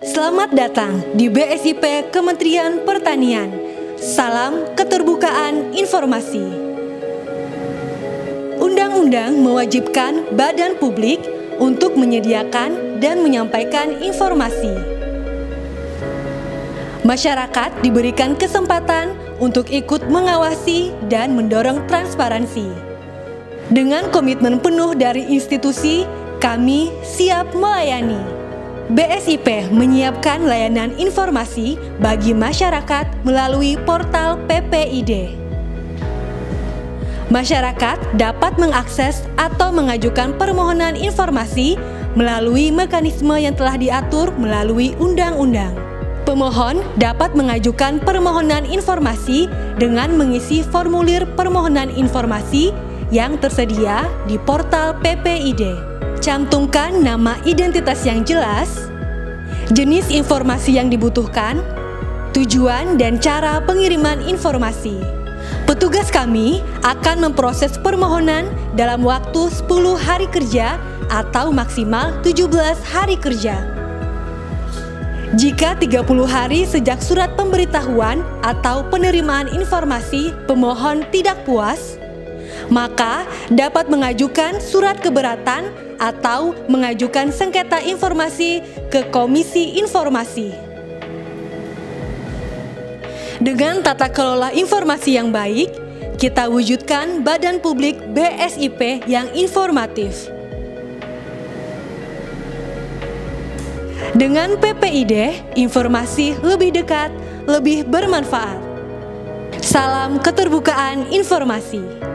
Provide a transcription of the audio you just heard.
Selamat datang di BSIP Kementerian Pertanian. Salam keterbukaan informasi. Undang-undang mewajibkan badan publik untuk menyediakan dan menyampaikan informasi. Masyarakat diberikan kesempatan untuk ikut mengawasi dan mendorong transparansi. Dengan komitmen penuh dari institusi, kami siap melayani. BSIP menyiapkan layanan informasi bagi masyarakat melalui portal PPID. Masyarakat dapat mengakses atau mengajukan permohonan informasi melalui mekanisme yang telah diatur melalui undang-undang. Pemohon dapat mengajukan permohonan informasi dengan mengisi formulir permohonan informasi yang tersedia di portal PPID. Cantumkan nama identitas yang jelas, jenis informasi yang dibutuhkan, tujuan dan cara pengiriman informasi. Petugas kami akan memproses permohonan dalam waktu 10 hari kerja atau maksimal 17 hari kerja. Jika 30 hari sejak surat pemberitahuan atau penerimaan informasi pemohon tidak puas, maka dapat mengajukan surat keberatan atau mengajukan sengketa informasi ke Komisi Informasi. Dengan tata kelola informasi yang baik, kita wujudkan badan publik BSIP yang informatif. Dengan PPID, informasi lebih dekat, lebih bermanfaat. Salam keterbukaan informasi.